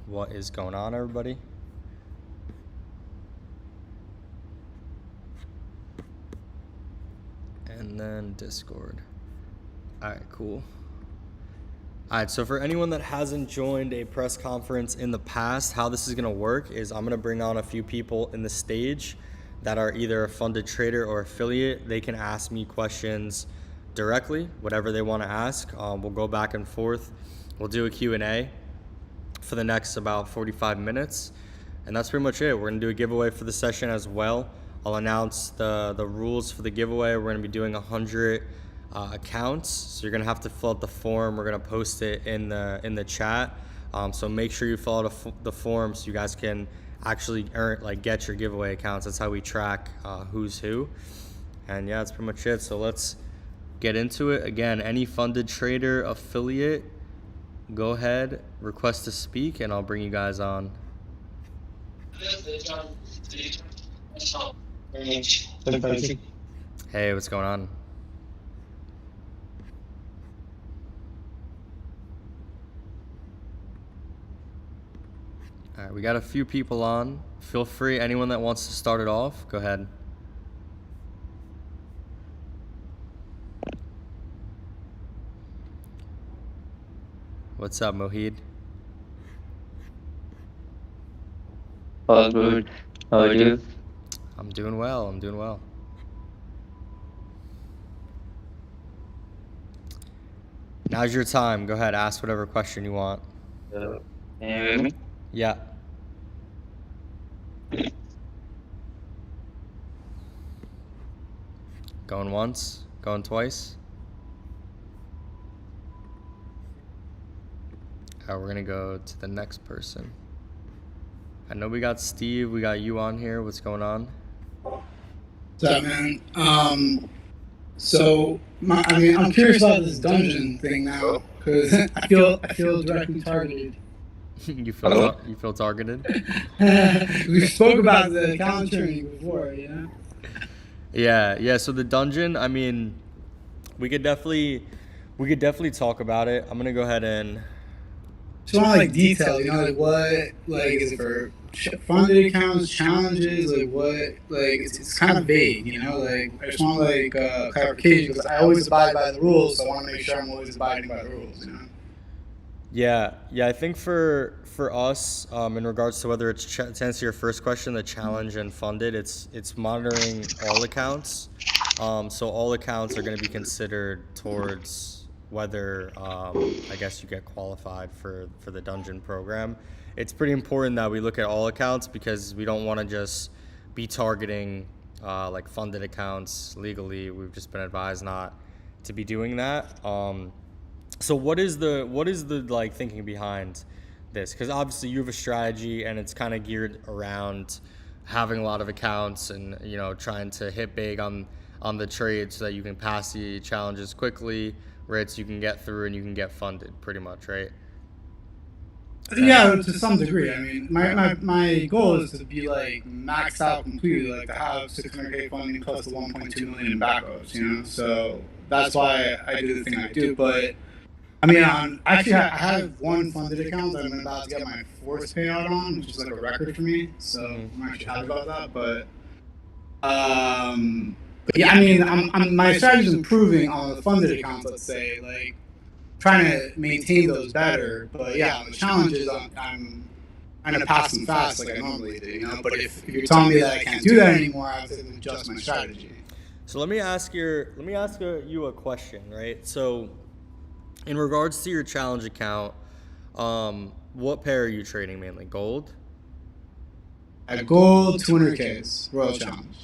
What is going on, everybody? And then Discord. All right, cool. All right, so for anyone that hasn't joined a press conference in the past, how this is going to work is I'm going to bring on a few people in the stage that are either a funded trader or affiliate. They can ask me questions directly, whatever they want to ask. We'll go back and forth. We'll do a Q&A for the next about 45 minutes. And that's pretty much it. We're going to do a giveaway for the session as well. I'll announce the rules for the giveaway. We're going to be doing 100 accounts. So you're going to have to fill out the form. We're going to post it in the chat. So make sure you fill out the form so you guys can actually get your giveaway accounts. That's how we track who's who. And yeah, that's pretty much it. So let's get into it. Again, any funded trader affiliate, go ahead, request to speak, and I'll bring you guys on. Hey, what's going on? All right, we got a few people on. Feel free, anyone that wants to start it off, go ahead. What's up, Mohid? All good. How are you? I'm doing well. Now's your time. Go ahead, ask whatever question you want. Can you hear me? Yeah. Going once, going twice. All right, we're gonna go to the next person. I know we got Steve, we got you on here. What's going on? What's up, man? I'm curious about this dungeon thing now because I feel directly targeted. you feel targeted? We spoke about the account training before, you know? Yeah. So the dungeon, I mean, we could definitely talk about it. I'm gonna go ahead and just want detail, you know, what is it for funded accounts, challenges, it's kind of vague, you know, I just want clarification because I always abide by the rules, so I want to make sure I'm always abiding by the rules, you know. Yeah. I think for us, in regards to whether it's to answer your first question, the challenge and funded, it's monitoring all accounts. So all accounts are going to be considered towards whether I guess you get qualified for the dungeon program. It's pretty important that we look at all accounts because we don't want to just be targeting funded accounts legally. We've just been advised not to be doing that. So what is the thinking behind this? Because obviously you have a strategy and it's kind of geared around having a lot of accounts and trying to hit big on the trade so that you can pass the challenges quickly, right? So you can get through and you can get funded, pretty much, right? Yeah, to some degree. I mean, my goal is to be maxed out completely, to have 600K funding plus the 1.2 million in backlogs, you know. So that's why I do the thing I do. But I mean, actually, I have one funded account that I'm about to get my fourth payout on, which is a record for me. So I'm actually happy about that. But yeah, I mean, my strategy is improving on the funded accounts. Let's say, trying to maintain those better. But yeah, on the challenges, I'm kind of passing fast like I normally do, you know. But if you're telling me that I can't do that anymore, I have to adjust my strategy. So let me ask you a question, right? So in regards to your challenge account, what pair are you trading mainly? Gold? At gold, 200Ks, Royal Challenge.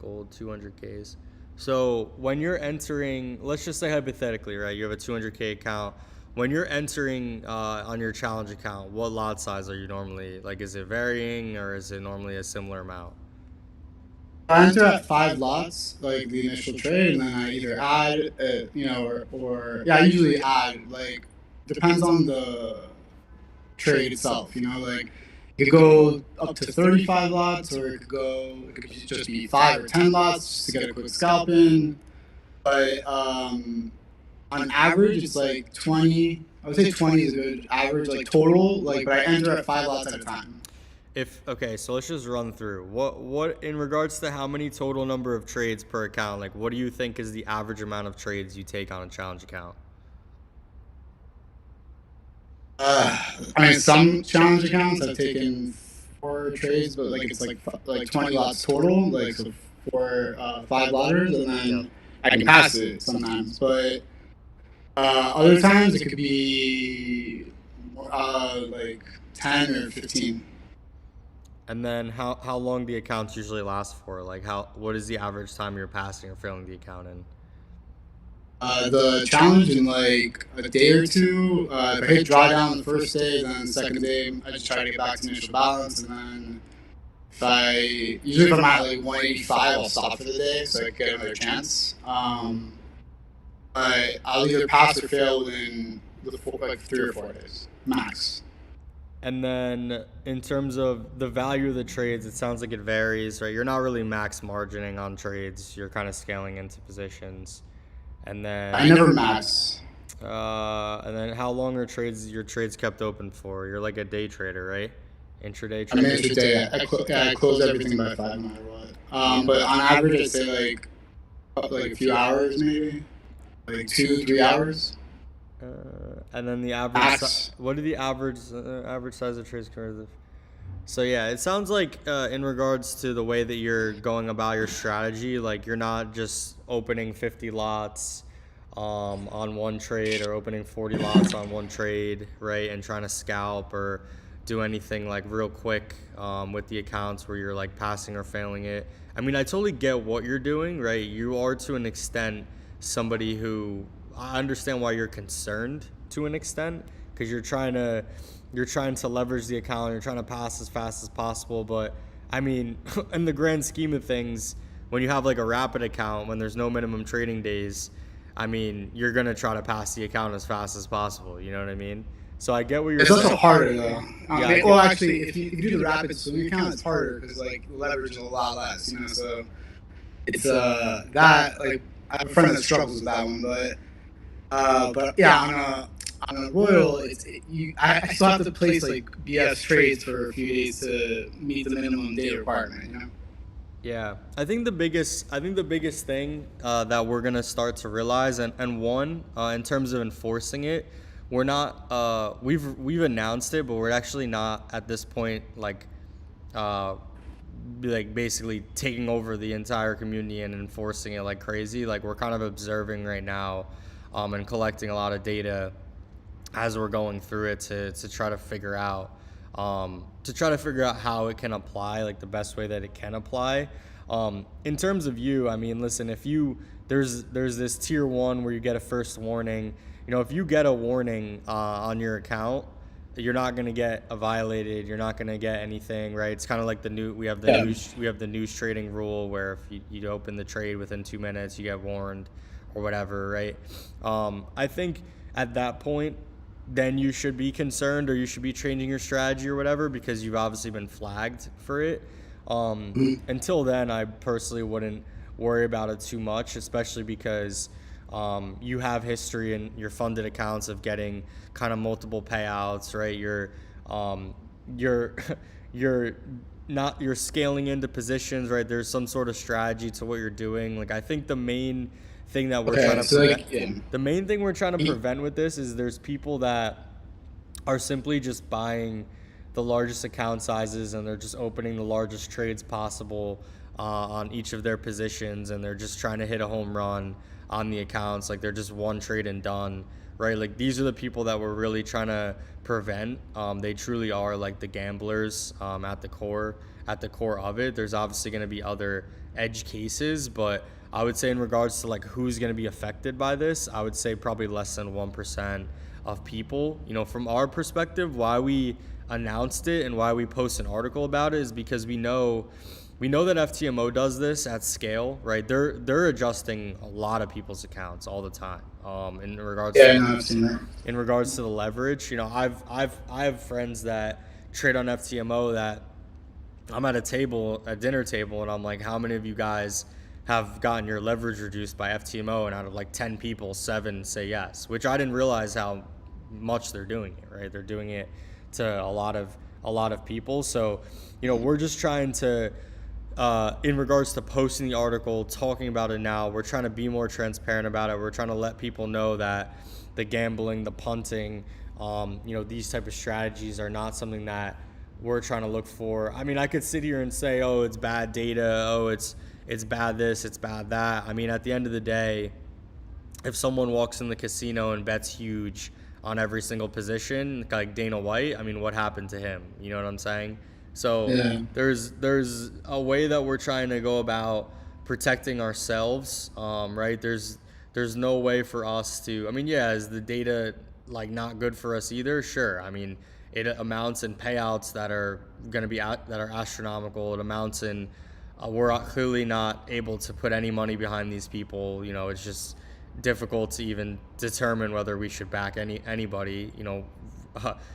Gold, 200Ks. So when you're entering, let's just say hypothetically, right? You have a 200K account. When you're entering on your challenge account, what lot size are you normally, is it varying or is it normally a similar amount? I enter at 5 lots, the initial trade, and then I either add, I usually add, depends on the trade itself, you know, it could go up to 35 lots, or it could just be 5 or 10 lots just to get a quick scalp in. But on average, it's like 20. I would say 20 is a good average, like total. Like, but I enter at 5 lots at a time. Okay, so let's just run through what in regards to how many total number of trades per account. Like, what do you think is the average amount of trades you take on a challenge account? I mean, some challenge accounts I've taken 4 trades, but like it's like 20 lots total, like so 5 lotters, and then I can pass it sometimes. But other times it could be like 10 or 15. And then how long the accounts usually last for? Like what is the average time you're passing or failing the account in? The challenge in like a day or two. If I hit drawdown the first day, then the second day I just try to get back to initial balance, and then if I'm at like 185, I'll stop for the day so I get another chance. But I'll either pass or fail within like 3 or 4 days max. And then in terms of the value of the trades, it sounds like it varies, right? You're not really max margining on trades. You're kind of scaling into positions. And then I never max. And then how long are your trades kept open for? You're like a day trader, right? Intraday I'm trader. intraday. I close everything by 5 no matter what. But on average, I'd say like a few hours maybe, like 2-3 hours. And then the average. What are the average size of trades compared to? So yeah, it sounds like in regards to the way that you're going about your strategy, like you're not just opening 50 lots on one trade or opening 40 lots on one trade, right? And trying to scalp or do anything like real quick with the accounts where you're like passing or failing it. I mean, I totally get what you're doing, right? You are to an extent somebody who I understand why you're concerned to an extent because you're trying to leverage the account, you're trying to pass as fast as possible. But I mean, in the grand scheme of things, when you have like a rapid account, when there's no minimum trading days, I mean, you're gonna try to pass the account as fast as possible. You know what I mean? So I get what you're saying. It's also harder though. Well, actually, if you do the rapid swing account, it's harder because like the leverage is a lot less. So it's that like I have a friend that struggles with that one, but yeah, on a Royal, I still have to place like BS trades for a few days to meet the minimum day requirement. Yeah, I think the biggest thing that we're gonna start to realize, and one in terms of enforcing it, we're not we've announced it, but we're actually not at this point like basically taking over the entire community and enforcing it like crazy. Like we're kind of observing right now and collecting a lot of data as we're going through it to try to figure out how it can apply, like the best way that it can apply. In terms of you, I mean, listen, if there's this tier 1 where you get a first warning, if you get a warning on your account, you're not going to get violated. You're not going to get anything, right? It's kind of like we have the news trading rule where if you open the trade within 2 minutes, you get warned or whatever, right? I think at that point, then you should be concerned or you should be changing your strategy or whatever because you've obviously been flagged for it. Until then, I personally wouldn't worry about it too much, especially because you have history in your funded accounts of getting kind of multiple payouts, right? You're scaling into positions, right? There's some sort of strategy to what you're doing. Like I think the main thing that we're trying to prevent with this is there's people that are simply just buying the largest account sizes and they're just opening the largest trades possible on each of their positions, and they're just trying to hit a home run on the accounts. Like they're just one trade and done, right? Like these are the people that we're really trying to prevent. They truly are like the gamblers at the core of it. There's obviously going to be other edge cases, but I would say in regards to like who's going to be affected by this, I would say probably less than 1% of people. From our perspective, why we announced it and why we post an article about it is because we know that FTMO does this at scale, right? They're adjusting a lot of people's accounts all the time. In regards to the leverage, I have friends that trade on FTMO that I'm at a dinner table, and I'm like, how many of you guys have gotten your leverage reduced by FTMO, and out of like 10 people, 7 say yes, which I didn't realize how much they're doing it, right? They're doing it to a lot of people. So, we're just trying to, in regards to posting the article, talking about it now, we're trying to be more transparent about it. We're trying to let people know that the gambling, the punting, these type of strategies are not something that we're trying to look for. I mean, I could sit here and say, oh, it's bad data. Oh, it's bad this, it's bad that. I mean, at the end of the day, if someone walks in the casino and bets huge on every single position, like Dana White, I mean, what happened to him? You know what I'm saying? So Yeah. there's a way that we're trying to go about protecting ourselves, right? There's no way for us to, I mean, yeah, is the data like not good for us either? Sure. I mean, it amounts in payouts that are going to be that are astronomical. It amounts in we're clearly not able to put any money behind these people. It's just difficult to even determine whether we should back anybody.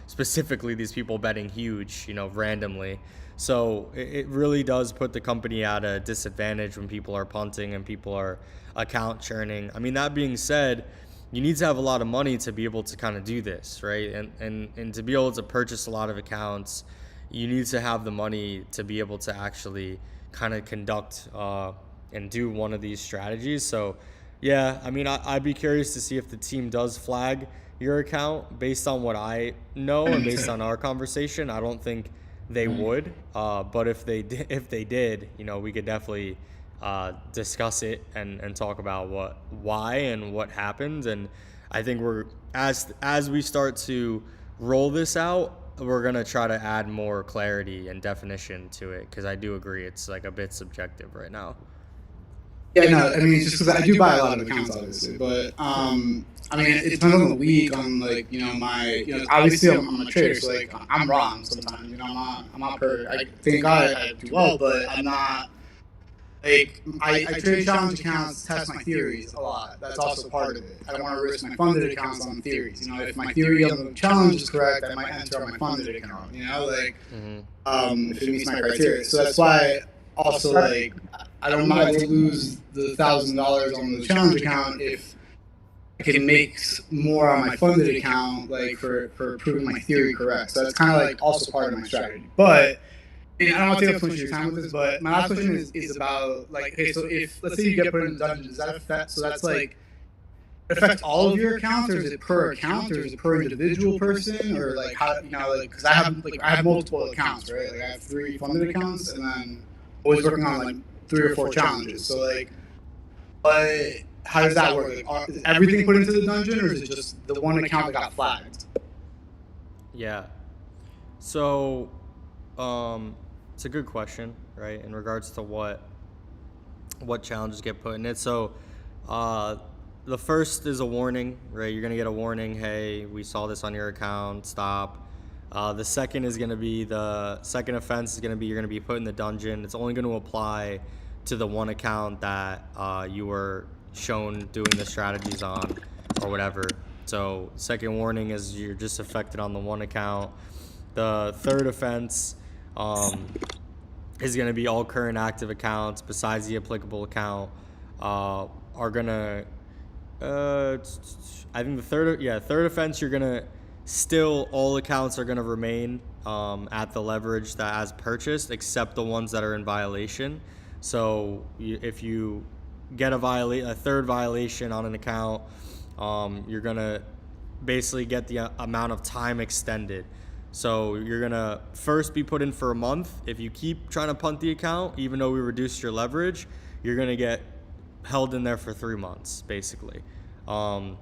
Specifically these people betting huge, randomly. So it really does put the company at a disadvantage when people are punting and people are account churning. I mean, that being said, you need to have a lot of money to be able to kind of do this, right? And to be able to purchase a lot of accounts, you need to have the money to be able to actually kind of conduct and do one of these strategies. So yeah, I mean, I'd be curious to see if the team does flag your account. Based on what I know and based on our conversation, I don't think they would, but if they did, we could definitely discuss it and talk about why and what happened. And I think we're as we start to roll this out, we're gonna try to add more clarity and definition to it, because I do agree it's like a bit subjective right now. Yeah, no, I mean, just because I do buy a lot of accounts, obviously, but I mean, it depends on the week, on like, obviously I'm a trader, so like I'm wrong sometimes, I'm not perfect. I think I do well, but I'm not. Like, I trade challenge accounts, test my theories a lot. That's also part of it. I don't want to risk my funded accounts on theories. If my theory on the challenge is correct, I might enter on my funded account. If it meets my criteria. So that's why also, like, I don't mind to lose the $1,000 on the challenge account if I can make more on my funded account, like for proving my theory correct. So that's kind of like also part of my strategy. But I don't want to take up too much of your time with this, but my last question is about, like, okay, so if, let's say you get put in a dungeon, does that affect, so that's like, it affects all of your accounts, or is it per account, or is it per individual person, or like, how, because I have multiple accounts, right? Like, I have 3 funded accounts, and then always working on like 3 or 4 challenges. So like, but how does that work? Like, is everything put into the dungeon, or is it just the one account that got flagged? Yeah. So, it's a good question, right? In regards to what challenges get put in it. So, the first is a warning, right? You're gonna get a warning. Hey, we saw this on your account. Stop. The second is gonna be the second offense is gonna be you're gonna be put in the dungeon. It's only gonna apply to the one account that you were shown doing the strategies on, or whatever. So, second warning is you're just affected on the one account. The third offense is going to be all current active accounts besides the applicable account are going to I think the third offense, you're going to still, all accounts are going to remain at the leverage that as purchased, except the ones that are in violation. So if you get a third violation on an account, you're going to basically get the amount of time extended. So you're going to first be put in for a month. If you keep trying to punt the account, even though we reduced your leverage, you're going to get held in there for 3 months, basically. And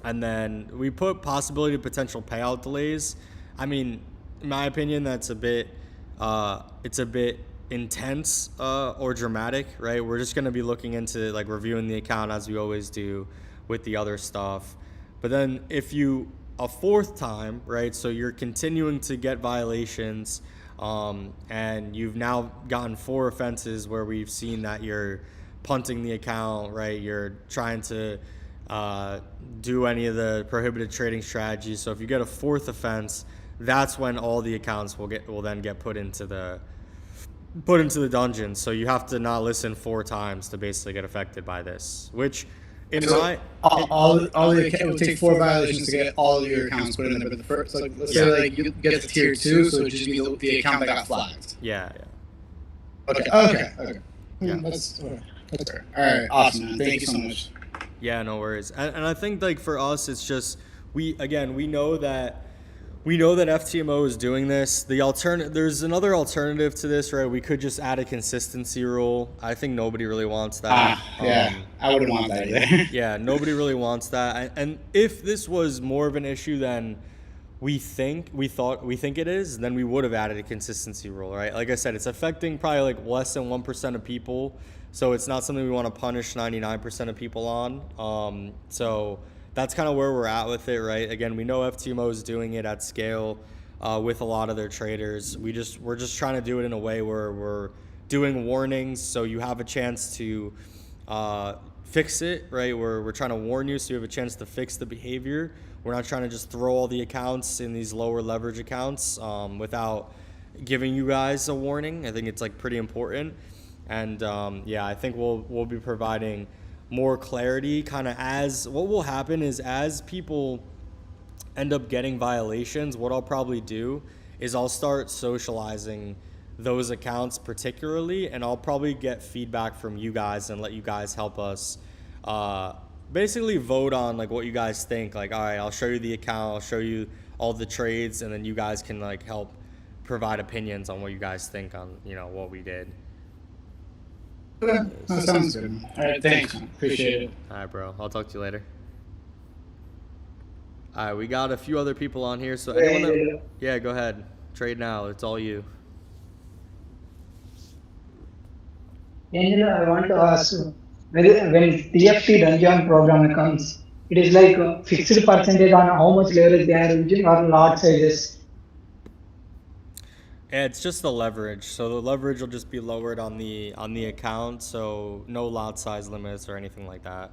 then we put possibility of potential payout delays. I mean, in my opinion, that's it's a bit intense or dramatic, right? We're just going to be looking into like reviewing the account as we always do with the other stuff. But then if you a fourth time, right? So you're continuing to get violations, and you've now gotten 4 offenses where we've seen that you're punting the account, right? You're trying to do any of the prohibited trading strategies. So if you get a 4th offense, that's when all the accounts will then get put into the put into the dungeon. So you have to not listen 4 times to basically get affected by this. Which, in So my it would take 4 violations to get all of your accounts put in there. But the first, like, let's say Yeah. like you get to tier 2, so it would just be the account that got flagged. yeah. Okay. Yeah. That's fair. All right, awesome, man. Thank you so much. Yeah, no worries. And I think like for us, it's just we know that FTMO is doing this. There's another alternative to this, right? We could just add a consistency rule. I think nobody really wants that. Yeah, I wouldn't want that either. Yeah, nobody really wants that. And if this was more of an issue than we think it is, then we would have added a consistency rule, right? Like I said, it's affecting probably like less than 1% of people, so it's not something we want to punish 99% of people on. So that's kind of where we're at with it, right? Again, we know FTMO is doing it at scale with a lot of their traders. We're just trying to do it in a way where we're doing warnings, so you have a chance to fix it, right? We're trying to warn you so you have a chance to fix the behavior. We're not trying to just throw all the accounts in these lower leverage accounts without giving you guys a warning. I think it's like pretty important. And yeah, I think we'll be providing more clarity kind of as what will happen is as people end up getting violations, what I'll probably do is I'll start socializing those accounts particularly, and I'll probably get feedback from you guys and let you guys help us basically vote on like what you guys think. Like, all right, I'll show you the account, I'll show you all the trades, and then you guys can like help provide opinions on what you guys think on, you know, what we did. Okay, that sounds good. All right, thanks, man. Appreciate it. All right, bro. I'll talk to you later. All right, we got a few other people on here. So anyone that, yeah, go ahead. Trade now. It's all you. Angelo, I want to ask when TFT dungeon program comes, it is like a fixed percentage on how much leverage they are using or lot sizes. Yeah, it's just the leverage. So the leverage will just be lowered on the account. So no lot size limits or anything like that.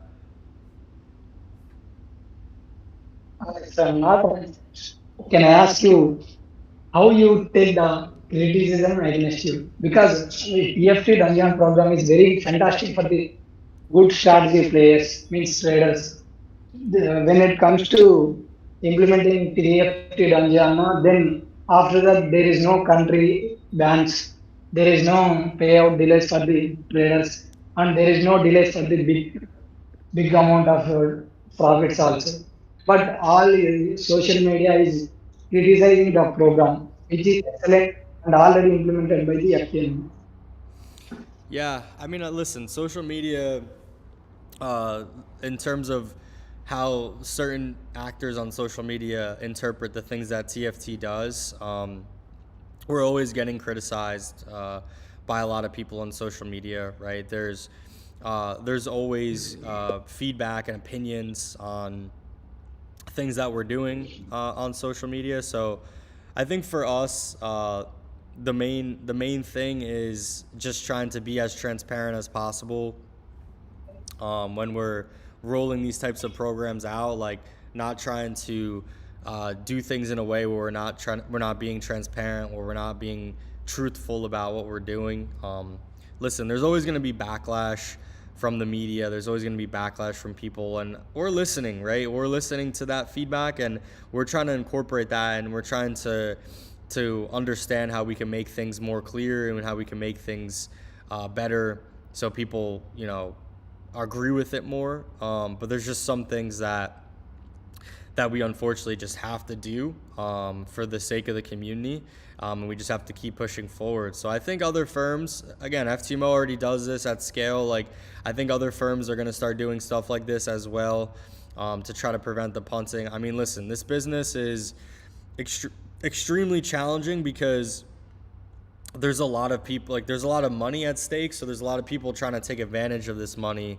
So can I ask you how you take the criticism against you? Because TFT dungeon program is very fantastic for the good strategy players, means traders. When it comes to implementing TFT dungeon, then after that there is no country bans, there is no payout delays for the traders, and there is no delays for the big amount of profits also. But all social media is criticizing the program, which is excellent and already implemented by the FTM. Yeah, I mean, listen, social media, in terms of how certain actors on social media interpret the things that TFT does, we're always getting criticized by a lot of people on social media, right? There's always feedback and opinions on things that we're doing on social media. So I think for us, the main thing is just trying to be as transparent as possible when we're rolling these types of programs out, like not trying to do things in a way where we're not being transparent, or we're not being truthful about what we're doing. Listen, there's always going to be backlash from the media. There's always going to be backlash from people, and we're listening, right? We're listening to that feedback, and we're trying to incorporate that, and we're trying to understand how we can make things more clear and how we can make things better so people, you know, agree with it more. But there's just some things that we unfortunately just have to do for the sake of the community, and we just have to keep pushing forward. So I think other firms, again, FTMO already does this at scale. Like, I think other firms are going to start doing stuff like this as well to try to prevent the punting. I mean, listen, this business is extremely challenging because there's a lot of people, like there's a lot of money at stake. So there's a lot of people trying to take advantage of this money.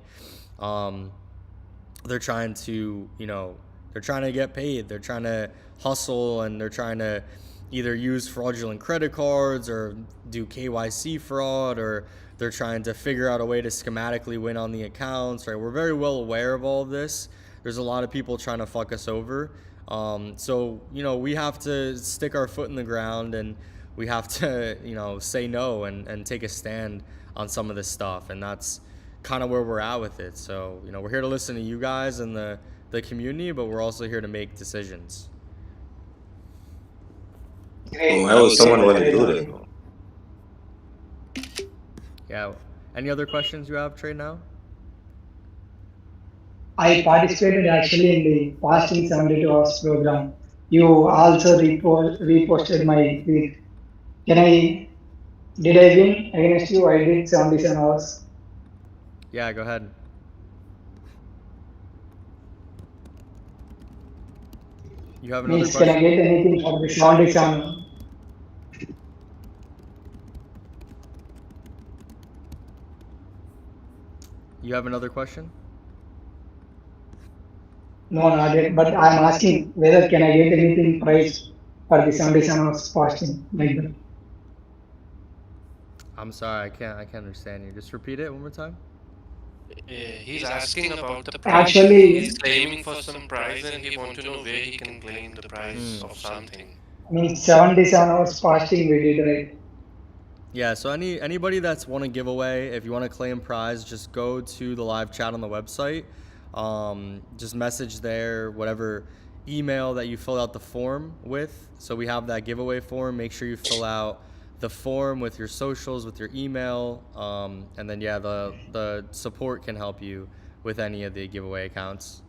They're trying to, you know, they're trying to get paid. They're trying to hustle, and they're trying to either use fraudulent credit cards or do KYC fraud, or they're trying to figure out a way to schematically win on the accounts, right? We're very well aware of all of this. There's a lot of people trying to fuck us over. So, you know, we have to stick our foot in the ground, and we have to, you know, say no and take a stand on some of this stuff. And that's kind of where we're at with it. So, you know, we're here to listen to you guys and the community, but we're also here to make decisions. Great. Why would someone want to Great. do that? Though? Yeah. Any other questions you have, Trade, now? I participated actually in the fasting 72 hours program. You also reposted my tweet. Can I, did I win against you? I did 77 hours. Yeah, go ahead. You have another Means can I question? get anything for the 77? You have another question? No, not yet. But I'm asking whether can I get anything price for the 77 hours fasting like that. I'm sorry, I can't understand you. Just repeat it one more time. He's asking about the price. Actually, He's claiming for some price and he wants to know where he can claim the price of something. means 77 hours fasting we did, right? Yeah, so anybody that's want a giveaway, if you want to claim prize, just go to the live chat on the website. Just message there whatever email that you fill out the form with. So we have that giveaway form. Make sure you fill out the form with your socials, with your email, and then yeah, the support can help you with any of the giveaway accounts.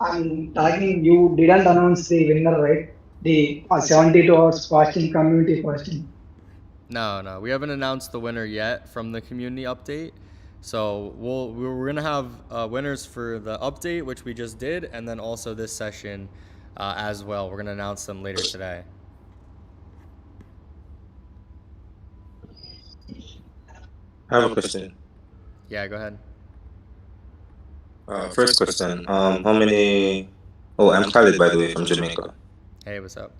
I'm talking, you didn't announce the winner, right? The 72 hours fasting, community fasting. No, we haven't announced the winner yet from the community update. So we're gonna have winners for the update, which we just did, and then also this session as well. We're gonna announce them later today. I have a question. Yeah, go ahead. First question. How many? Oh, I'm Khalid, by the way, from Jamaica. Hey, what's up?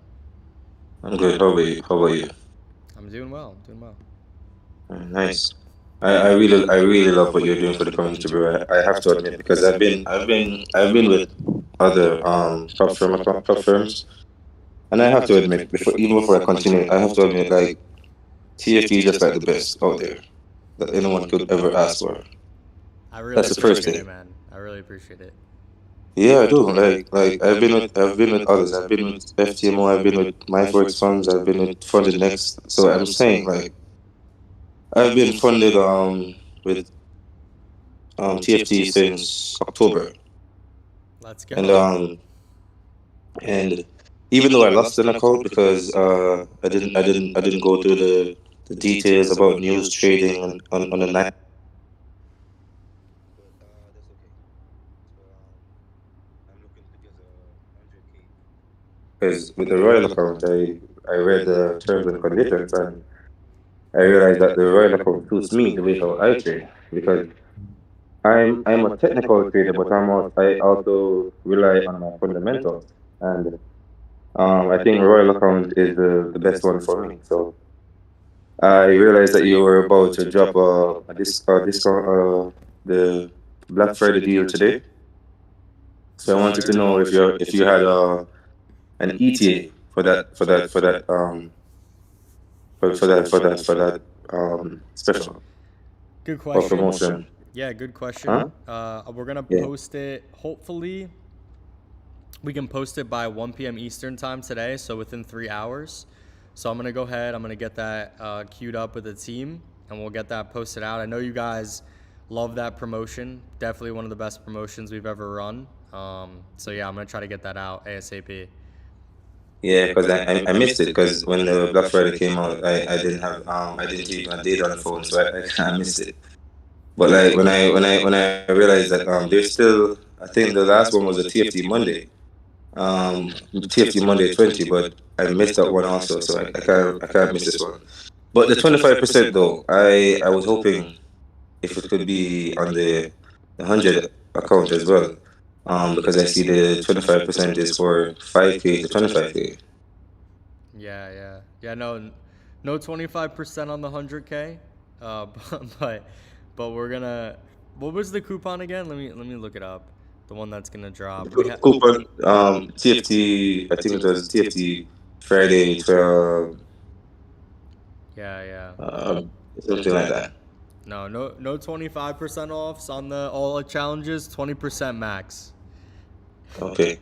I'm good. How about you? How about you? I'm doing well. Doing well. Nice. I really love what you're doing for the community, bro. I have to admit because I've been with other prop firms, and I have to admit even before I continue, I have to admit like TFT is just like the best out there that anyone could ever ask for. I really That's the first appreciate it, thing. man. I really appreciate it. Yeah, I do. Like I've been with others. I've been with FTMO. I've been with MyForks Funds. I've been with Funded Next. So I'm saying like I've been funded with TFT since October, Let's and go. and even though I lost an account because I didn't go through the details about news trading on the night. But that's okay. So I'm looking to get 100K because with the Royal account, I read the terms and conditions and I realized that the Royal account suits me the way how I trade because I'm a technical trader, but I also rely on my fundamentals and I think Royal account is the best one for me. So I realized that you were about to drop a discount the Black Friday deal today. So I Yes, wanted to sir. know if you had an ETA for that special Good or question. promotion. Yeah, good Huh? question. We're gonna Yeah. post it. Hopefully, we can post it by 1 p.m. Eastern time today, so within 3 hours. So I'm gonna go ahead. I'm gonna get that queued up with the team, and we'll get that posted out. I know you guys love that promotion. Definitely one of the best promotions we've ever run. So yeah, I'm gonna try to get that out ASAP. Yeah, because I missed it because when the Black Friday came out, I didn't leave my data on the phone, so I missed it. But like when I realized that there's still, I think the last one was a TFT Monday, TFT Monday 20, but I missed that one also, so I can't miss this one. But the 25% though, I was hoping if it could be on the 100 account as well, because I see the 25% is for 5K to 25K. Yeah. No 25% on the 100K. Uh, but but we're gonna. What was the coupon again? Let me look it up. The one that's gonna drop. Coupon, TFT, I think it was TFT Friday 12, Yeah. something like that. No 25% offs on the all challenges, 20% max. Okay.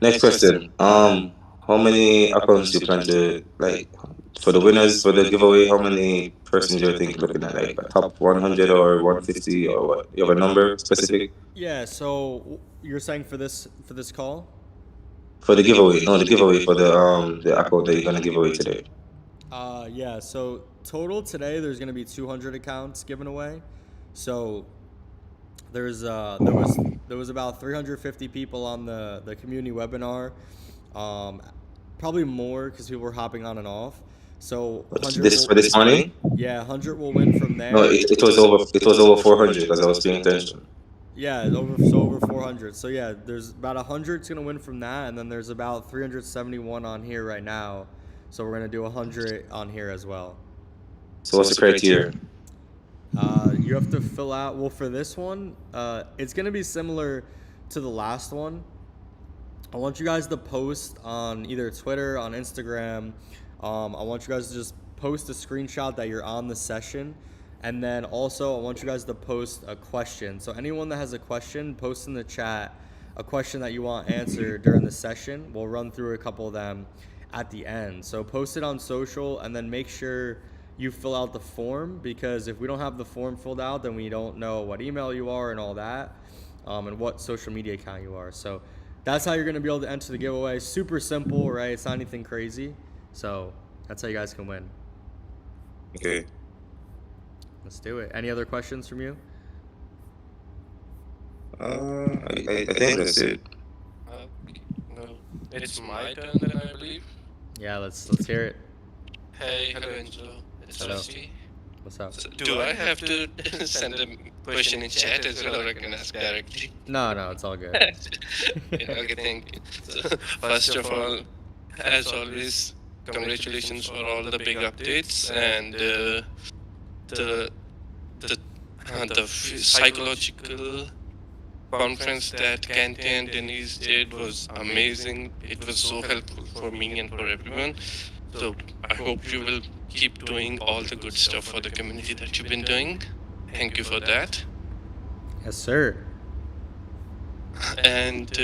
Next question. How many accounts you plan to like for the winners for the giveaway? How many persons you're thinking looking at? Like a top 100 or 150 or what? You have a number specific Yeah, so you're saying for this call? for the giveaway? No, the giveaway for the account that you're gonna give away today. Yeah, so total today there's going to be 200 accounts given away. So there was about 350 people on the community webinar. Probably more because people were hopping on and off. So 100 This for this morning? yeah, 100 will win from there. No, it was over 400 because I was paying attention. Yeah, over 400. So yeah, there's about 100's gonna win from that, and then there's about 371 on here right now. So we're gonna do 100 on here as well. So what's the criteria? You have to fill out. Well, for this one, it's gonna be similar to the last one. I want you guys to post on either Twitter, on Instagram. I want you guys to just post a screenshot that you're on the session. And then also, I want you guys to post a question. So anyone that has a question, post in the chat a question that you want answered during the session. We'll run through a couple of them at the end. So post it on social and then make sure you fill out the form, because if we don't have the form filled out, then we don't know what email you are and all that, and what social media account you are. So that's how you're going to be able to enter the giveaway. Super simple, right? It's not anything crazy. So that's how you guys can win. Okay. Let's do it. Any other questions from you? I think that's it. No, it's my turn then, I believe. Yeah, let's hear it. Hey, hello Angelo. It's Hello. Rusty. What's up? So, do I have to send a question in chat as well, or I can ask directly? No, it's all good. Yeah, okay, thank you. So, first of all, as always, congratulations for all the big updates, and the psychological conference that Kanti and Denise did was amazing. It was so helpful for me and for everyone. So I hope you will keep doing all the good stuff for the community that you've been doing. Thank you for that. Yes, sir. And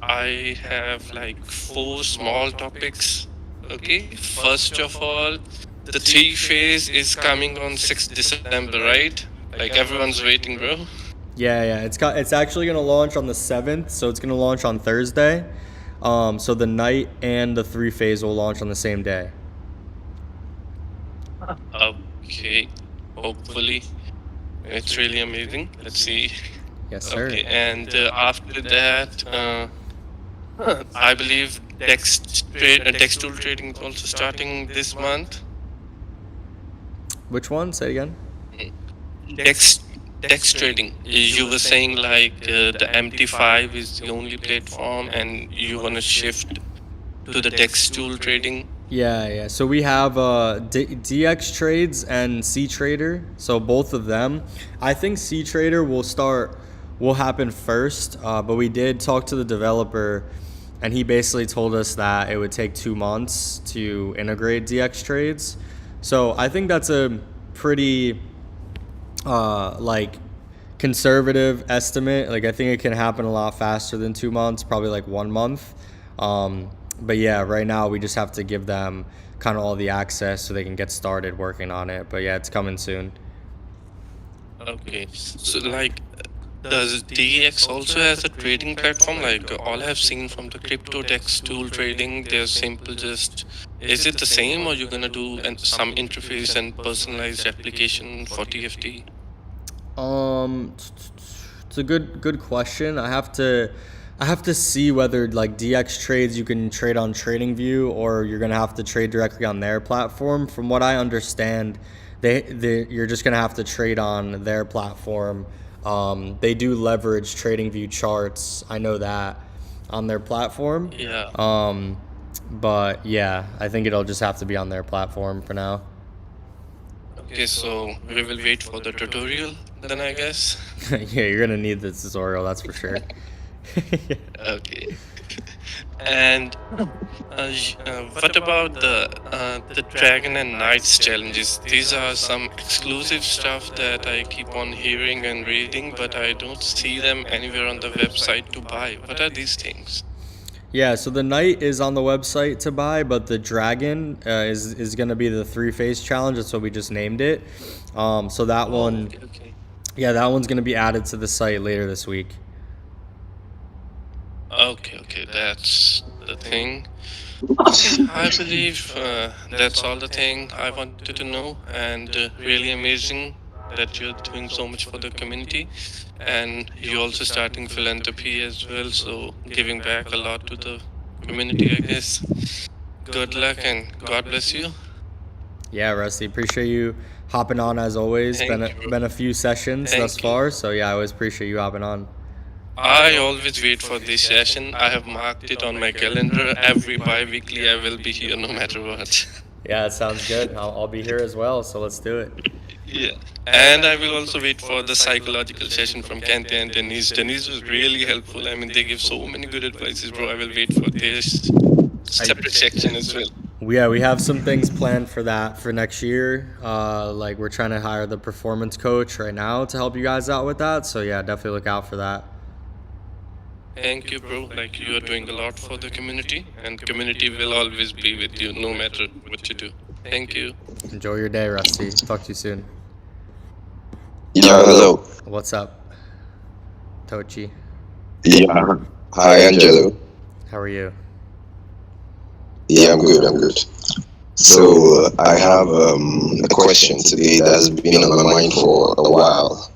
I have like 4 small topics. Okay, first of all, the 3-phase is coming on 6th December, right? Like everyone's waiting, bro. Yeah. It's actually gonna launch on the 7th, so it's gonna launch on Thursday. So the night and the 3-phase will launch on the same day. Okay, hopefully. It's really amazing. Let's see. Yes, sir. Okay, and after that, I believe Dex tool trading is also starting this month. Which one? Say it again. Dex trading. You were saying like the MT5 is the only platform, and you want to shift to the Dex tool trading. Yeah. So we have DX Trades and C Trader. So both of them. I think C Trader will happen first. But we did talk to the developer, and he basically told us that it would take 2 months to integrate DX Trades. So I think that's a pretty like conservative estimate. Like I think it can happen a lot faster than 2 months, probably like 1 month. But yeah, right now we just have to give them kind of all the access so they can get started working on it. But yeah, it's coming soon. Okay, so like, does DX also has a trading platform? Like all I've seen from the crypto Dex tool trading, they're simple. Just is it the same, or you're gonna do some interface and personalized application for TFT? It's a good question. I have to see whether like DX Trades you can trade on TradingView, or you're gonna have to trade directly on their platform. From what I understand, you're just gonna have to trade on their platform. They do leverage TradingView charts. I know that on their platform. Yeah. But yeah, I think it'll just have to be on their platform for now. Okay, so we will wait for the tutorial then, I guess. Yeah, you're gonna need the tutorial, that's for sure. Okay. And what about the Dragon and Knights challenges? These are some exclusive stuff that I keep on hearing and reading, but I don't see them anywhere on the website to buy. What are these things? Yeah, so the knight is on the website to buy, but the dragon is going to be the 3-phase challenge. That's what we just named it. So that one, Okay. yeah, that one's going to be added to the site later this week. Okay, that's the thing. Okay, I believe that's all the thing I wanted to know, and really amazing that you're doing so much for the community, and you're also starting philanthropy as well, so giving back a lot to the community, I guess. Good luck and God bless you. Yeah, Rusty, appreciate you hopping on as always. Thank you, bro. Been a few sessions thus Thank you. far, so yeah, I always appreciate you hopping on. I always wait for this session. I have marked it on my calendar. Every bi-weekly I will be here no matter what. Yeah, it sounds good. I'll be here as well, so let's do it. Yeah. And I will also wait for the psychological session from Kente and Denise. Denise was really helpful. I mean, they give so many good advices, bro. I will wait for this separate section as well. Yeah, we have some things planned for that for next year. Like we're trying to hire the performance coach right now to help you guys out with that. So yeah, definitely look out for that. Thank you, bro. Like, you are doing a lot for the community, and community will always be with you no matter what you do. Thank you. Enjoy your day, Rusty. Talk to you soon. Yeah, hello. What's up, Tochi? Yeah. Hi, Angelo. How are you? Yeah, I'm good. So, I have a question today that has been on my mind for a while.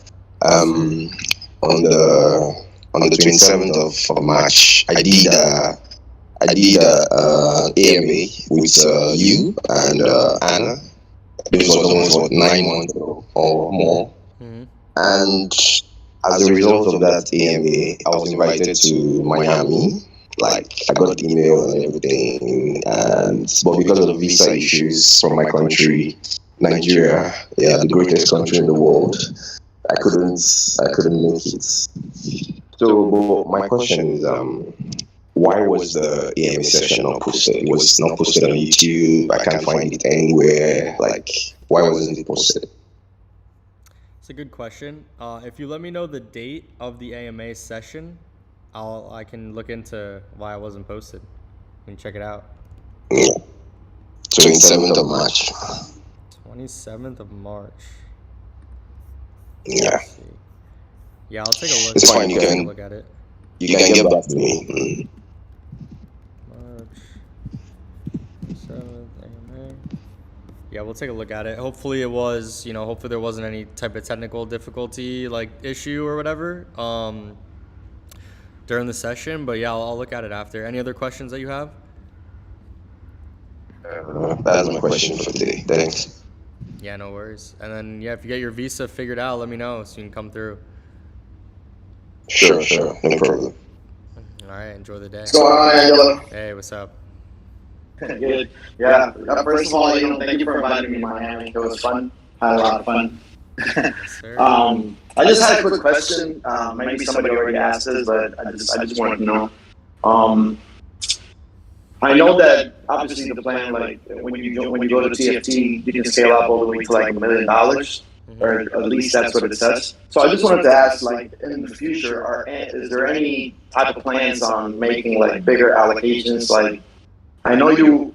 On the 27th of March, I did AMA with you and Anna. This was almost 9 months ago or more. Mm-hmm. And as a result of that AMA, I was invited to Miami. Like, I got the email and everything, but because of the visa issues from my country, Nigeria, yeah, the greatest country in the world, I couldn't make it. So, but my question is, why was the AMA session not posted? It was not posted on YouTube. I can't find it anywhere. Like, why wasn't it posted? It's a good question. If you let me know the date of the AMA session, I can look into why it wasn't posted. You can check it out. Yeah. 27th of March. 27th of March. Yeah. Let's see. Yeah, I'll take a look. It's fine. You can look at it. You can get back to me. March 7th AMA. Yeah, we'll take a look at it. Hopefully it was, hopefully there wasn't any type of technical difficulty, like issue or whatever, during the session. But yeah, I'll look at it after. Any other questions that you have? That's my question for today. Thanks. Yeah, no worries. And then, yeah, if you get your visa figured out, let me know so you can come through. Sure. No problem. All right, enjoy the day. What's going on, Angelo? Hey, what's up? Good. Yeah. First of all, thank you for inviting me to Miami. It was fun. I had a lot of fun. Yes, sir. I just had a quick question. Maybe somebody already asked this, but I just wanted to know. I know that obviously the plan, like when you go to TFT, you can scale up all the way to like $1 million, or at least that's what it says. So I just wanted to ask, like in the future, is there any type of plans on making like bigger allocations? Like I know you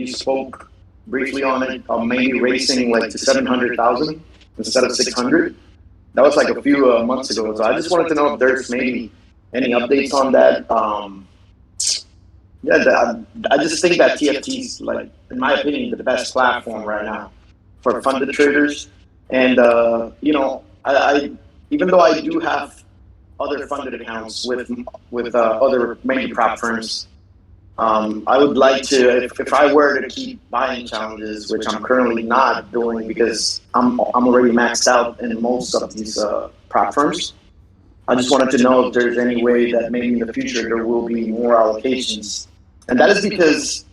spoke briefly on it, maybe racing like to 700,000 instead of 600. That was like a few months ago. So I just wanted to know if there's maybe any updates on that. I just think that TFT is, like, in my opinion, the best platform right now for funded traders. And I even though I do have other funded accounts with other major prop firms, I would like to, if I were to keep buying challenges, which I'm currently not doing because I'm already maxed out in most of these prop firms. I just wanted to know if there's any way that maybe in the future there will be more allocations. And that is because,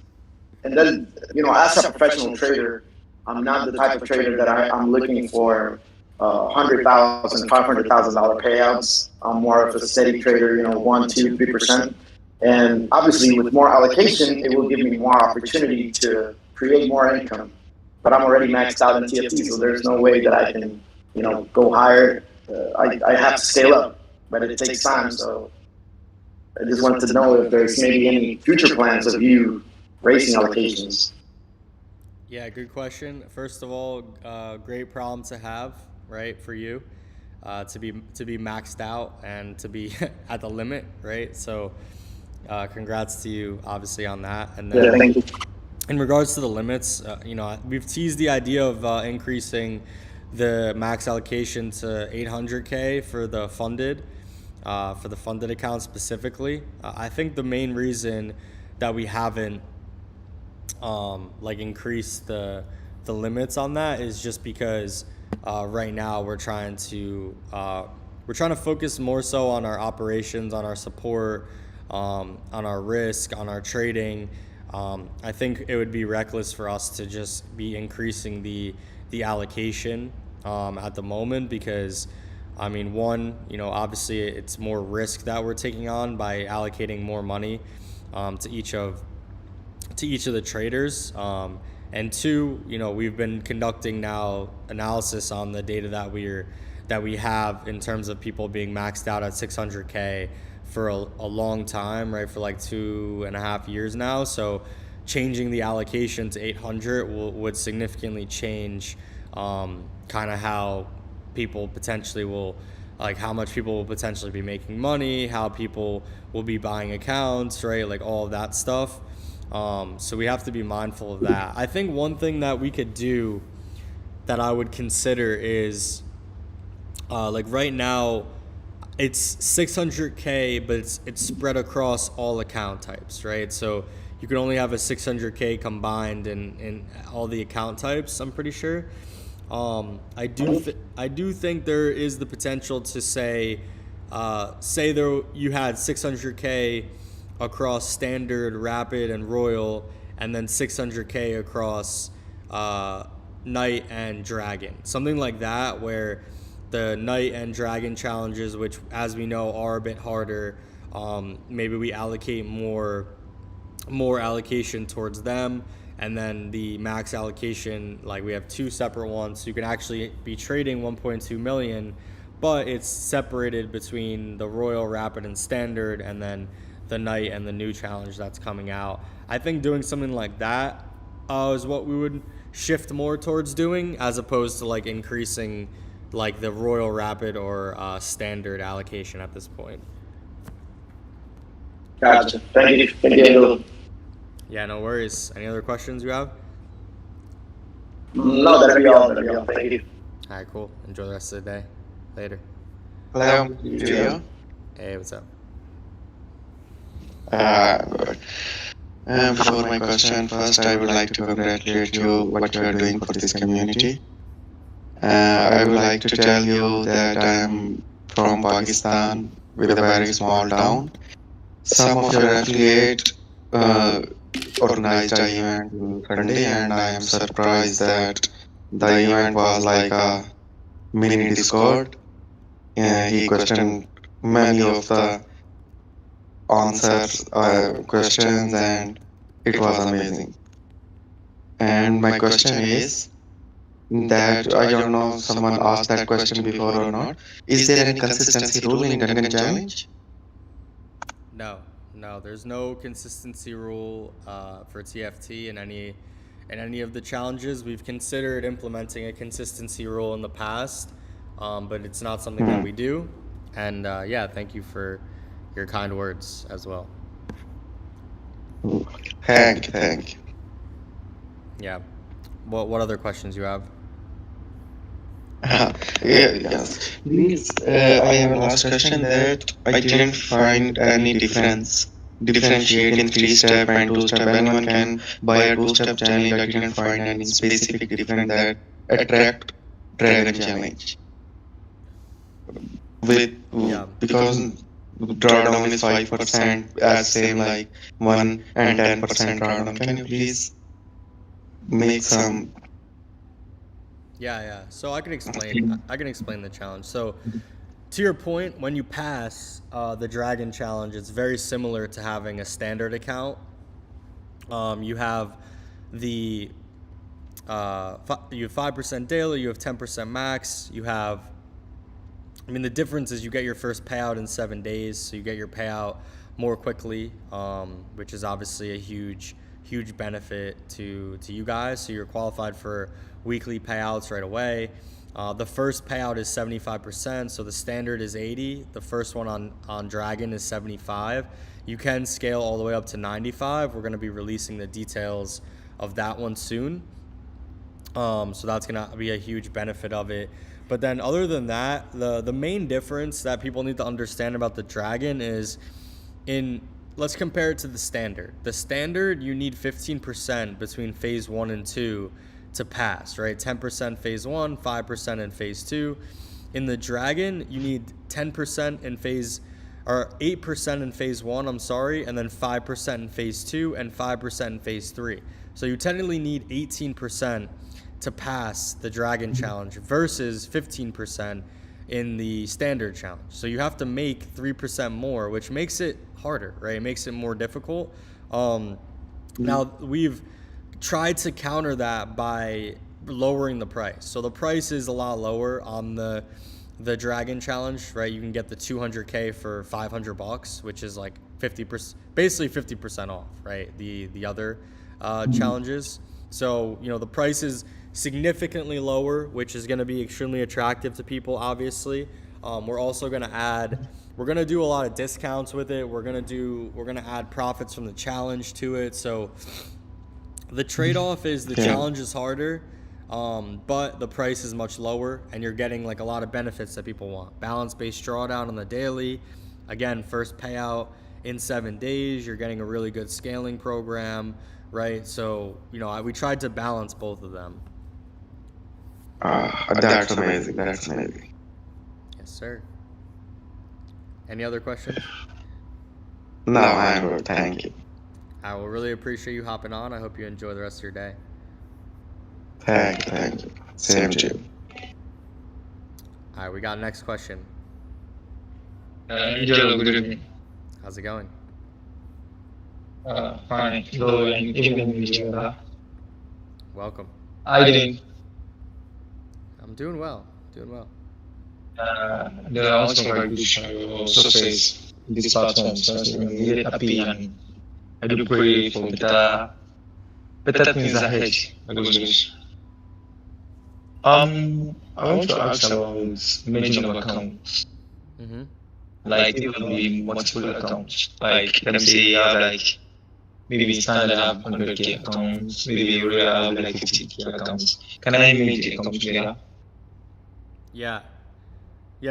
as a professional trader, I'm not the type of trader that I'm looking for $100,000, $500,000 payouts. I'm more of a steady trader, 1%, 2%, 3%. And obviously, with more allocation, it will give me more opportunity to create more income. But I'm already maxed out in TFT, so there's no way that I can, go higher. I have to scale up, but it takes time. So I just wanted to know if there's maybe any future plans of you raising allocations. Yeah, good question. First of all, great problem to have, right, for you, to be maxed out and to be at the limit, right? So, congrats to you, obviously, on that. And then, Yeah, thank you. in regards to the limits, we've teased the idea of increasing the max allocation to 800K for the funded account specifically. I think the main reason that we haven't increase the limits on that is just because right now we're trying to focus more so on our operations, on our support, on our risk, on our trading. I think it would be reckless for us to just be increasing the allocation at the moment because I mean, one, obviously it's more risk that we're taking on by allocating more money to each of the traders. And two, we've been conducting now analysis on the data that we have in terms of people being maxed out at 600K for a long time, right? For like 2.5 years now. So changing the allocation to 800 would significantly change kind of how people potentially will, like how much people will potentially be making money, how people will be buying accounts, right? Like all of that stuff. So we have to be mindful of that. I think one thing that we could do that I would consider is like right now it's 600K, but it's spread across all account types, right? So you can only have a 600K combined in all the account types, I'm pretty sure. I do think there is the potential to say there you had 600K across standard, rapid, and royal, and then 600K across knight and dragon, something like that, where the knight and dragon challenges, which as we know are a bit harder, maybe we allocate more allocation towards them, and then the max allocation, like we have two separate ones, so you can actually be trading 1.2 million, but it's separated between the royal, rapid, and standard, and then the knight and the new challenge that's coming out. I think doing something like that is what we would shift more towards doing, as opposed to like increasing like the royal, rapid, or standard allocation at this point. Gotcha. Thank you. Thank you, Angelo. Yeah, no worries. Any other questions you have? No, that'll be all. Thank you. All right, cool. Enjoy the rest of the day. Later. Hello, Gio. Hey, what's up? Good. Before my question, first I would like to congratulate you what you are doing for this community. I would like to tell you that I am from Pakistan with a very small town. Some of your affiliate organized an event on Sunday, and I am surprised that the event was like a mini Discord. He questioned many of the answers, questions, and it was amazing. And my question is that I don't know someone asked that question before or not. Is there any consistency rule in Dungeon Challenge? No, there's no consistency rule for TFT in any of the challenges. We've considered implementing a consistency rule in the past, but it's not something that we do. And yeah, thank you for your kind words as well. Thank you. Yeah. What other questions you have? Yes. Please, I have a last question that I didn't find any differentiate in 3-step and 2-step. Anyone can buy a 2-step challenge. I didn't find any specific difference that attract Dragon Challenge. Because drawdown is 5% as same like 1 and 10% drawdown. Can you please make some? Yeah. So I can explain the challenge. So to your point, when you pass the Dragon Challenge, it's very similar to having a standard account. You have the you have 5% daily, you have 10% max, you have. I mean, the difference is you get your first payout in 7 days, so you get your payout more quickly, which is obviously a huge benefit to you guys. So you're qualified for weekly payouts right away. The first payout is 75%, so the standard is 80. The first one on Dragon is 75. You can scale all the way up to 95. We're going to be releasing the details of that one soon. So that's going to be a huge benefit of it. But then other than that, the main difference that people need to understand about the Dragon is let's compare it to the standard. The standard, you need 15% between phase 1 and 2 to pass, right? 10% phase 1, 5% in phase 2. In the Dragon, you need 10% in phase, or 8% in phase 1, and then 5% in phase 2 and 5% in phase 3. So you technically need 18% to pass the Dragon Challenge versus 15% in the standard challenge. So you have to make 3% more, which makes it harder, right? It makes it more difficult. Now we've tried to counter that by lowering the price. So the price is a lot lower on the Dragon Challenge, right? You can get the 200K for $500, which is like 50%, basically 50% off, right? The other challenges. So, the price is significantly lower, which is going to be extremely attractive to people, obviously. We're also going to we're going to do a lot of discounts with it. We're going to add profits from the challenge to it. So the trade-off is the challenge is harder, but the price is much lower, and you're getting like a lot of benefits that people want. Balance-based drawdown on the daily. Again, first payout in 7 days. You're getting a really good scaling program, right? So, we tried to balance both of them. That's amazing. That's amazing. Yes, sir. Any other questions? No, I'm good. Thank you. I will really appreciate you hopping on. I hope you enjoy the rest of your day. Thank you. Thank you. Same to you. All right, we got next question. Angelo, good evening. How's it going? Fine. Hello, and evening, Welcome. How you doing? I'm doing well. There are also very good success in this platform, so I'm really happy, and I do pray for better things ahead. I want to ask about managing of accounts. Mm-hmm. Like, it will be multiple accounts. Like, let me say you have like maybe standard have 100K accounts, maybe real have like 50K accounts. Can I manage the accounts together? Yeah,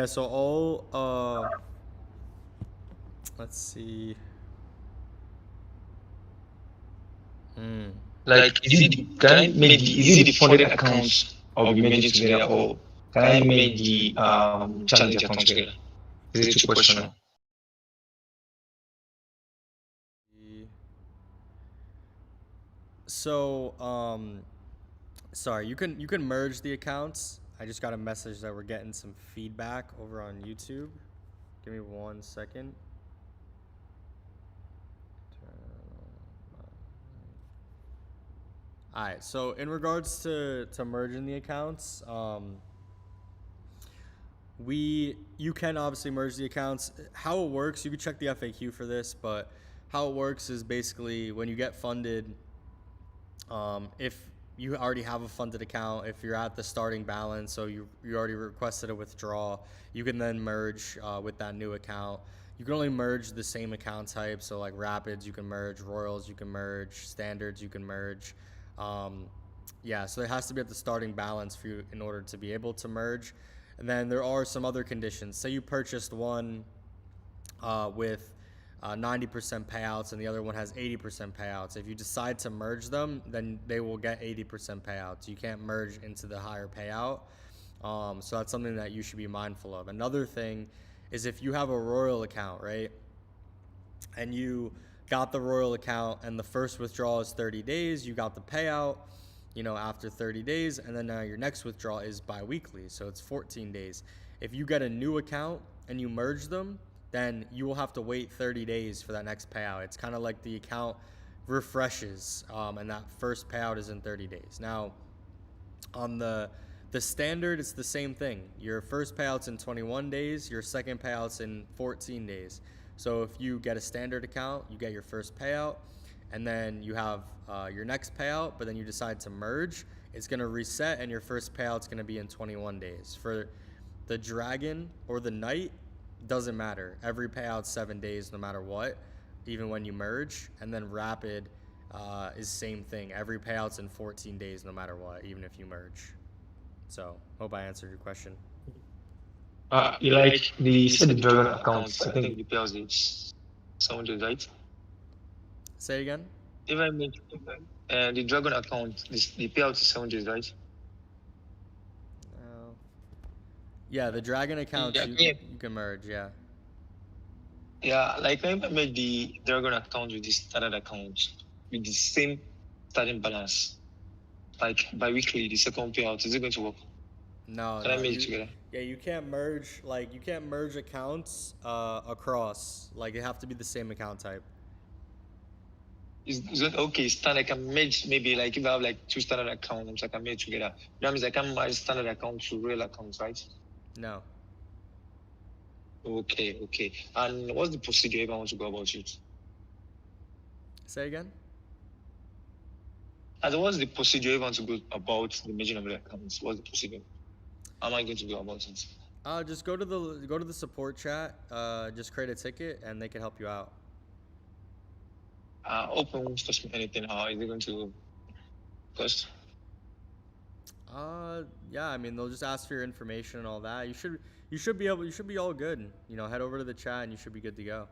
so all let's see. Like, is it the funded accounts or we manage together, or can I manage the challenge account together? Is it too personal? So sorry, you can merge the accounts. I just got a message that we're getting some feedback over on YouTube. Give me 1 second. All right, so in regards to merging the accounts, you can obviously merge the accounts. How it works, you can check the FAQ for this, but how it works is basically when you get funded, if you already have a funded account, if you're at the starting balance, so you already requested a withdrawal, you can then merge with that new account. You can only merge the same account type, so like Rapids you can merge, Royals you can merge, Standards you can merge. So it has to be at the starting balance for you in order to be able to merge. And then there are some other conditions. Say you purchased one with 90% payouts and the other one has 80% payouts. If you decide to merge them, then they will get 80% payouts. You can't merge into the higher payout. So that's something that you should be mindful of. Another thing is if you have a Royal account, right, and you got the Royal account and the first withdrawal is 30 days, you got the payout, after 30 days, and then now your next withdrawal is bi-weekly, so it's 14 days. If you get a new account and you merge them, then you will have to wait 30 days for that next payout. It's kind of like the account refreshes, and that first payout is in 30 days. Now, on the standard, it's the same thing. Your first payout's in 21 days, your second payout's in 14 days. So if you get a standard account, you get your first payout, and then you have your next payout, but then you decide to merge, it's going to reset, and your first payout's going to be in 21 days. For the Dragon or the Knight, doesn't matter. Every payout's 7 days no matter what, even when you merge. And then Rapid is same thing. Every payout's in 14 days no matter what, even if you merge. So, hope I answered your question. You like the said the Dragon accounts, I think the payouts is 700, right? Say again? If I make the Dragon account, the payout is 700, right? Yeah, the Dragon accounts, Yeah, you can merge, yeah. Yeah, like if I make the Dragon account with the standard account with the same starting balance, like bi-weekly, the second payout, is it going to work? No, Can I make it together? Yeah, you can't merge, accounts across. Like, they have to be the same account type. Is it okay? Standard, I can merge maybe like if I have like two standard accounts, I can merge together. That means I can merge standard account to real accounts, right? No. Okay. And what's the procedure if I want to go about it? Say again? And what's the procedure if I want to go about the merging of the accounts? What's the procedure? How am I going to go about it? Just go to the support chat. Just create a ticket, and they can help you out. Open won't cost me anything. How is it going to cost? Yeah, I mean, they'll just ask for your information and all that. You should be all good. Head over to the chat and you should be good to go.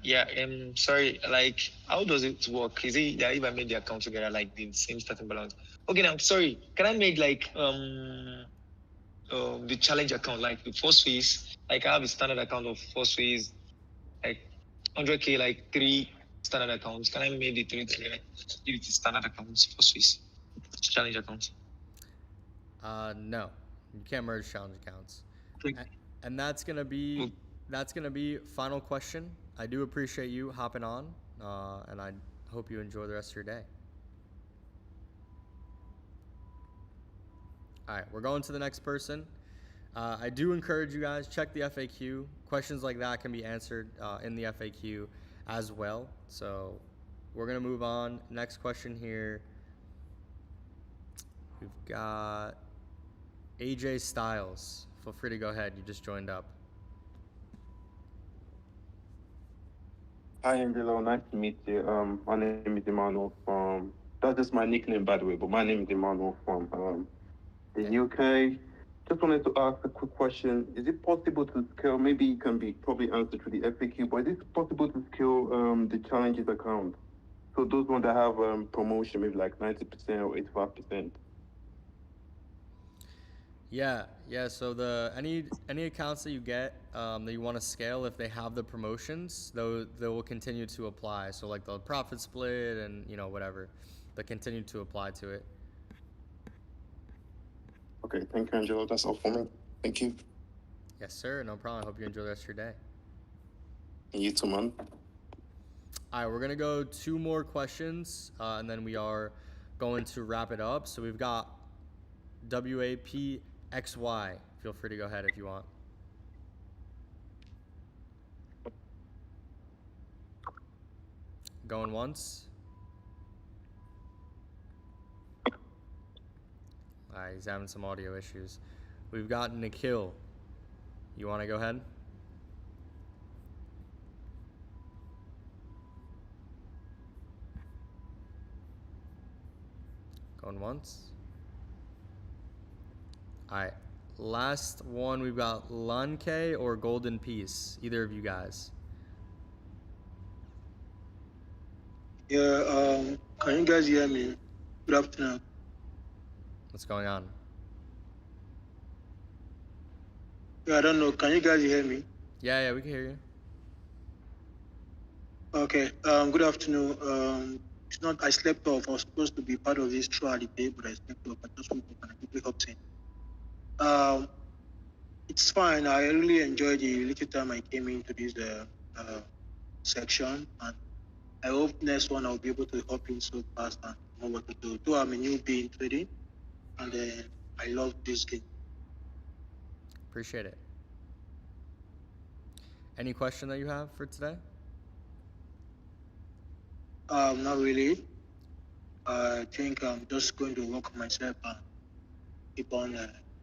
Yeah, sorry, like, how does it work? Is it that if I made the account together, like the same starting balance? Okay, now, sorry, can I make like, the challenge account, like the first phase, like I have a standard account of first phase, like 100K, like 3 standard accounts. Can I make the 3 together? If it's standard accounts, first phase, challenge accounts? No, you can't merge challenge accounts. Okay. And that's gonna be final question. I do appreciate you hopping on, and I hope you enjoy the rest of your day. All right, we're going to the next person. I do encourage you guys, check the FAQ. Questions like that can be answered in the FAQ as well. So we're going to move on. Next question here. We've got AJ Styles. Feel free to go ahead. You just joined up. Hi, Angelo. Nice to meet you. My name is Emmanuel from. That's just my nickname, by the way. But my name is Emmanuel from the UK. Just wanted to ask a quick question. Is it possible to scale? Maybe it can be probably answered through the FAQ. But is it possible to scale the challenges account? So those ones that have promotion, maybe like 90% or 85%. Yeah. So any accounts that you get that you want to scale, if they have the promotions, they will continue to apply. So like the profit split and whatever, they continue to apply to it. Okay, thank you, Angelo. That's all for me. Thank you. Yes, sir. No problem. I hope you enjoy the rest of your day. And you too, man. All right, we're gonna go 2 more questions, and then we are going to wrap it up. So we've got WAPXY. Feel free to go ahead if you want. Going once. All right, he's having some audio issues. We've got Nikhil. You want to go ahead? Going once. All right, last one. We've got Lanke or Golden Peace. Either of you guys. Yeah, can you guys hear me? Good afternoon. What's going on? Yeah, I don't know. Can you guys hear me? Yeah, we can hear you. Okay. Good afternoon. It's not. I slept off. I was supposed to be part of this throughout the day, but I slept off. I just woke up and I quickly hopped in. Um, it's fine. I really enjoyed the little time I came into this section, and I hope next one I'll be able to hop in so fast and know what to do. Though I'm a newbie in trading, and I love this game. Appreciate it. Any question that you have for today? Not really. I think I'm just going to work on myself and keep on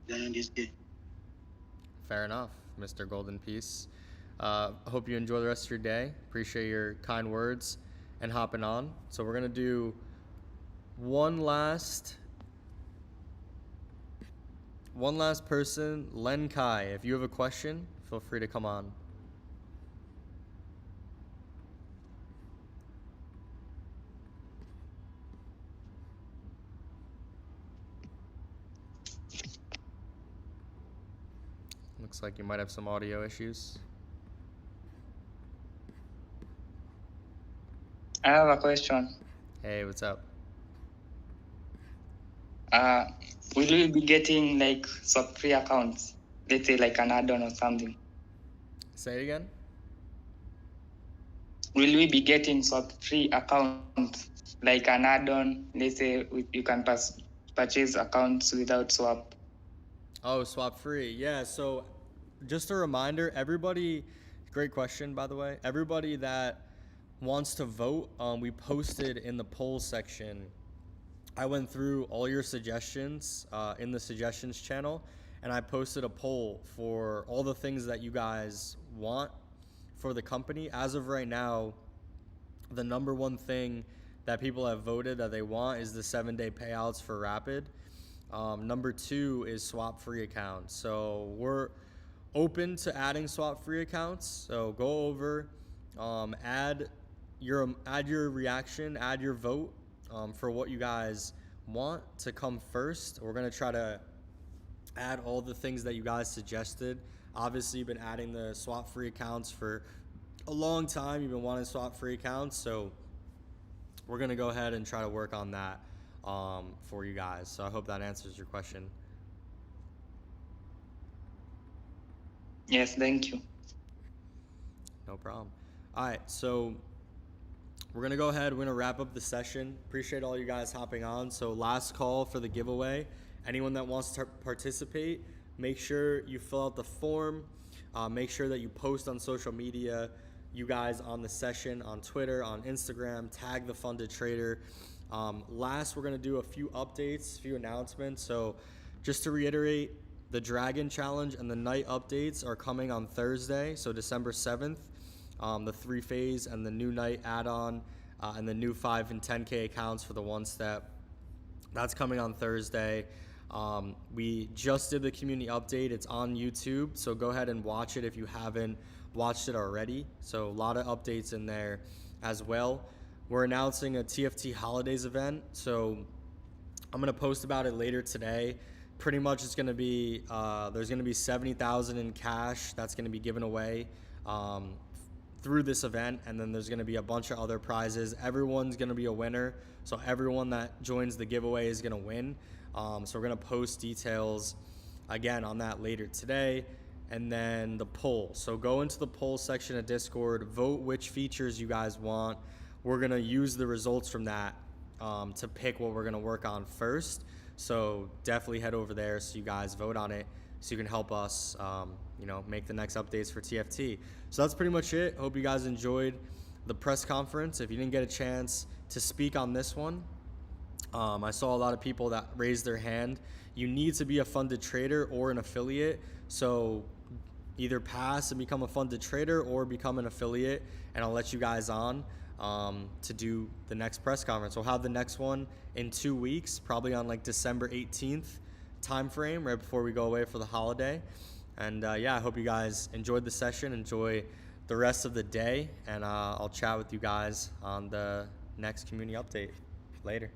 learning this game. Fair enough, Mr. Golden Piece. Hope you enjoy the rest of your day. Appreciate your kind words and hopping on. So we're gonna do one last person, Len Kai. If you have a question, feel free to come on. Looks like you might have some audio issues. I have a question. Hey, what's up? Will we be getting like swap free accounts? Let's say like an add-on or something. Say it again. Will we be getting swap free accounts like an add-on? Let's say you can purchase accounts without swap. Oh, swap free. Yeah, so just a reminder, everybody, great question, by the way. Everybody that wants to vote, we posted in the polls section. I went through all your suggestions in the suggestions channel, and I posted a poll for all the things that you guys want for the company. As of right now, the number one thing that people have voted that they want is the 7-day payouts for Rapid. Number 2 is swap-free accounts. So we're open to adding swap-free accounts. So go over, add your reaction, add your vote for what you guys want to come first. We're gonna try to add all the things that you guys suggested. Obviously, you've been adding the swap-free accounts for a long time. You've been wanting swap-free accounts, so we're gonna go ahead and try to work on that for you guys. So I hope that answers your question. Yes, thank you. No problem. All right, so we're gonna go ahead. We're gonna wrap up the session. Appreciate all you guys hopping on. So last call for the giveaway. Anyone that wants to participate, make sure you fill out the form. Make sure that you post on social media, you guys on the session, on Twitter, on Instagram, tag the Funded Trader. Last, we're gonna do a few updates, a few announcements. So just to reiterate, the Dragon Challenge and the Night updates are coming on Thursday, so December 7th. The 3-phase and the new Night add-on and the new 5 and 10K accounts for the one-step. That's coming on Thursday. We just did the community update. It's on YouTube, so go ahead and watch it if you haven't watched it already. So a lot of updates in there as well. We're announcing a TFT Holidays event, so I'm going to post about it later today. Pretty much it's going to be, there's going to be $70,000 in cash that's going to be given away through this event, and then there's going to be a bunch of other prizes. Everyone's going to be a winner, so everyone that joins the giveaway is going to win. So we're going to post details again on that later today. And then the poll. So go into the poll section of Discord, vote which features you guys want. We're going to use the results from that to pick what we're going to work on first. So definitely head over there so you guys vote on it, so you can help us, make the next updates for TFT. So that's pretty much it. Hope you guys enjoyed the press conference. If you didn't get a chance to speak on this one, I saw a lot of people that raised their hand. You need to be a funded trader or an affiliate. So either pass and become a funded trader or become an affiliate, and I'll let you guys on to do the next press conference. We'll have the next one in 2 weeks, probably on like December 18th time frame, right before we go away for the holiday. And I hope you guys enjoyed the session. Enjoy the rest of the day, and I'll chat with you guys on the next community update later.